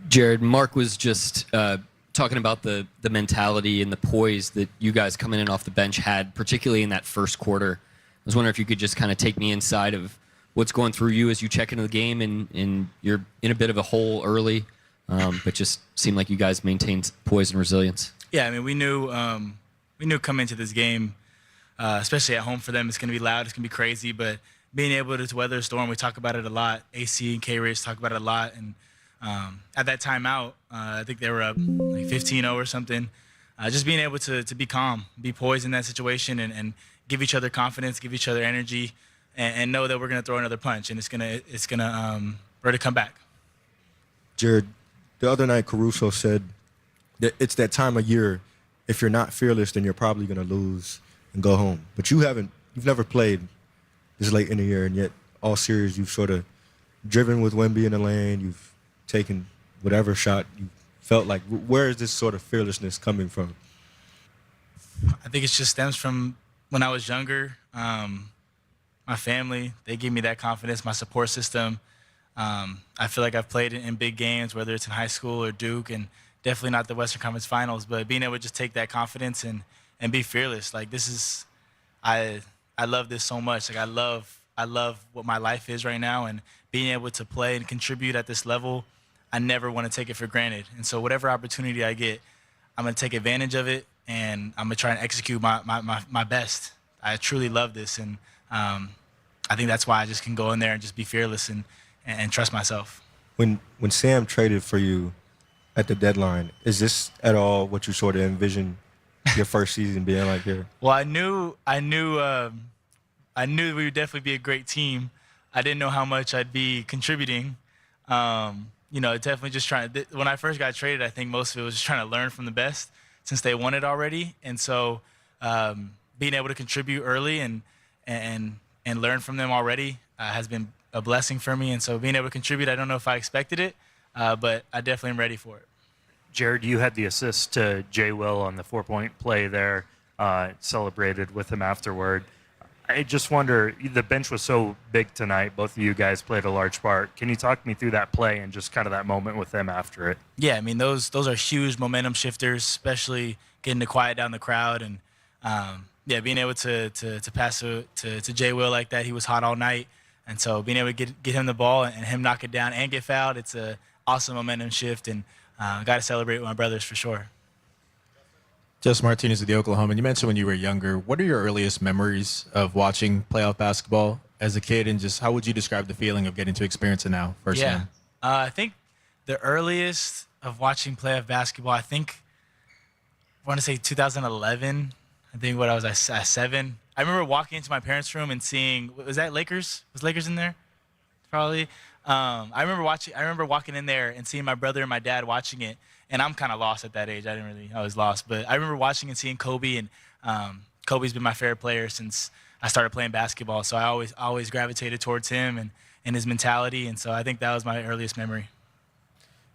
Jared, Mark was just talking about the mentality and the poise that you guys coming in off the bench had, particularly in that first quarter. I was wondering if you could just kind of take me inside of what's going through you as you check into the game, and you're in a bit of a hole early, but just seemed like you guys maintained poise and resilience. Yeah, I mean, we knew coming into this game, especially at home for them, it's going to be loud, it's going to be crazy, but being able to weather a storm, we talk about it a lot. AC and K-Ridge talk about it a lot, and at that timeout, I think they were up like 15-0 or something. Just being able to be calm, be poised in that situation, and give each other confidence, give each other energy, and know that we're going to throw another punch, and we're to come back. Jared, the other night Caruso said that it's that time of year. If you're not fearless, then you're probably going to lose and go home. But you've never played this late in the year, and yet all series you've sort of driven with Wemby in the lane. You've taken whatever shot you felt like. Where is this sort of fearlessness coming from? I think it just stems from when I was younger. My family, they give me that confidence, my support system. I feel like I've played in big games, whether it's in high school or Duke, and definitely not the Western Conference Finals, but being able to just take that confidence and be fearless. Like, I love this so much. Like, I love what my life is right now, and being able to play and contribute at this level, I never want to take it for granted. And so whatever opportunity I get, I'm going to take advantage of it, and I'm going to try and execute my best. I truly love this, and I think that's why I just can go in there and just be fearless and trust myself. When Sam traded for you at the deadline, is this at all what you sort of envisioned your first season being like here? Well, I knew we would definitely be a great team. I didn't know how much I'd be contributing. Definitely just trying to. When I first got traded, I think most of it was just trying to learn from the best since they won it already. And so being able to contribute early and learn from them already has been a blessing for me. And so being able to contribute, I don't know if I expected it, but I definitely am ready for it. Jared, you had the assist to Jay Will on the 4-point play there, celebrated with him afterward. I just wonder, the bench was so big tonight. Both of you guys played a large part. Can you talk me through that play and just kind of that moment with them after it? Yeah, I mean, those are huge momentum shifters, especially getting to quiet down the crowd. And, being able to pass to Jay Will like that. He was hot all night. And so being able to get him the ball and him knock it down and get fouled, it's an awesome momentum shift. And got to celebrate with my brothers for sure. Justin Martinez with the Oklahoma. You mentioned when you were younger. What are your earliest memories of watching playoff basketball as a kid, and just how would you describe the feeling of getting to experience it now firsthand? Yeah, I think the earliest of watching playoff basketball, I want to say 2011. I think I was at 7. I remember walking into my parents' room and seeing, was that Lakers? Was Lakers in there? Probably. I remember walking in there and seeing my brother and my dad watching it, and I'm kind of lost at that age. I was lost, but I remember watching and seeing Kobe, and Kobe's been my favorite player since I started playing basketball. So I always gravitated towards him and his mentality, and so I think that was my earliest memory.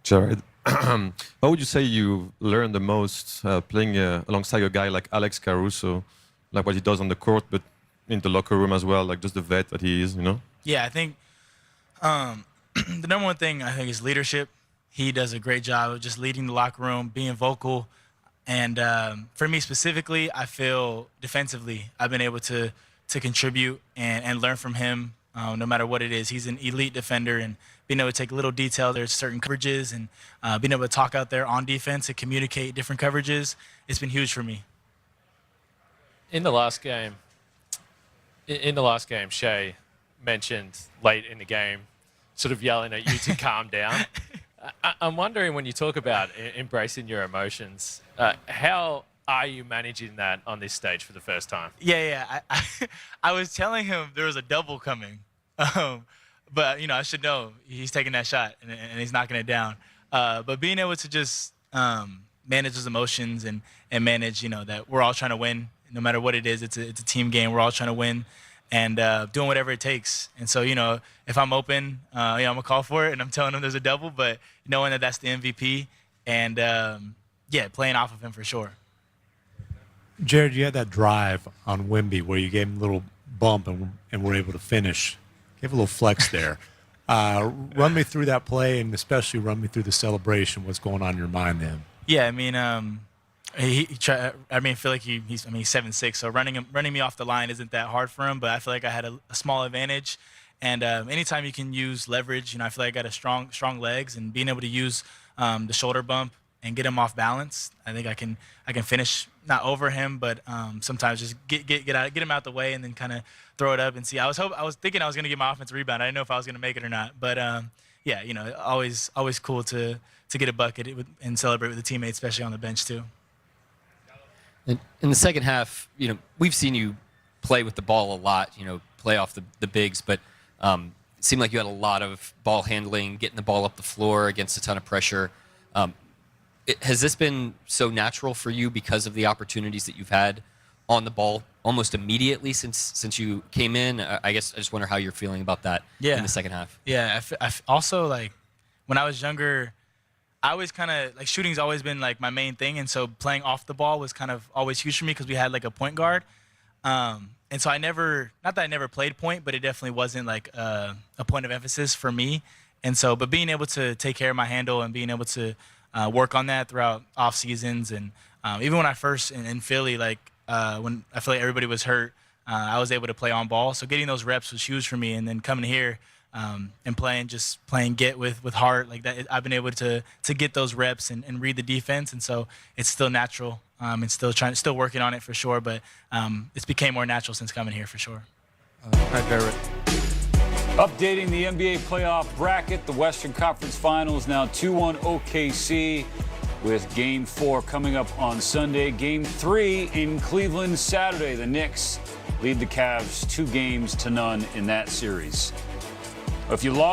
Jared, how would you say you learned the most playing alongside a guy like Alex Caruso, like what he does on the court, but in the locker room as well, like just the vet that he is, you know? Yeah, I think the number one thing I think is leadership. He does a great job of just leading the locker room, being vocal. And for me specifically, I feel defensively I've been able to contribute and learn from him no matter what it is. He's an elite defender, and being able to take little detail, there's certain coverages, and being able to talk out there on defense and communicate different coverages, it's been huge for me. In the last game, Shea mentioned late in the game, sort of yelling at you to calm down. I'm wondering, when you talk about embracing your emotions, how are you managing that on this stage for the first time? Yeah. I was telling him there was a double coming, but I should know he's taking that shot and he's knocking it down. But being able to just manage his emotions and manage, that we're all trying to win, no matter what it is. It's a team game. We're all trying to win, and doing whatever it takes. And so, if I'm open, I'm going to call for it, and I'm telling him there's a double, but knowing that that's the MVP, and, playing off of him for sure. Jared, you had that drive on Wemby where you gave him a little bump and were able to finish. Gave a little flex there. Run me through that play, and especially run me through the celebration. What's going on in your mind then? Yeah, I mean, I feel like he's 7'6", so running me off the line isn't that hard for him. But I feel like I had a small advantage, and anytime you can use leverage, I feel like I got strong legs, and being able to use the shoulder bump and get him off balance, I think I can finish not over him, but sometimes just get him out the way and then kind of throw it up and see. I was thinking I was going to get my offensive rebound. I didn't know if I was going to make it or not, but yeah, always cool to get a bucket and celebrate with the teammates, especially on the bench too. In the second half, we've seen you play with the ball a lot, play off the bigs, but it seemed like you had a lot of ball handling, getting the ball up the floor against a ton of pressure. Has this been so natural for you because of the opportunities that you've had on the ball almost immediately since you came in? I guess I just wonder how you're feeling about that in the second half. Yeah, I also, like, when I was younger, I always kind of, like, shooting's always been, like, my main thing, and so playing off the ball was kind of always huge for me because we had, like, a point guard. And so not that I never played point, but it definitely wasn't, like, a point of emphasis for me. And so, but being able to take care of my handle and being able to work on that throughout off seasons, and even when I first in Philly, like when I feel like everybody was hurt, I was able to play on ball. So getting those reps was huge for me. And then coming here and playing get with heart like that, I've been able to get those reps and read the defense. And so it's still natural. And still working on it for sure. But it's became more natural since coming here for sure. Hi, Barrett. Updating the NBA playoff bracket, the Western Conference Finals now 2-1 OKC with Game 4 coming up on Sunday. Game 3 in Cleveland Saturday. The Knicks lead the Cavs 2-0 in that series. If you log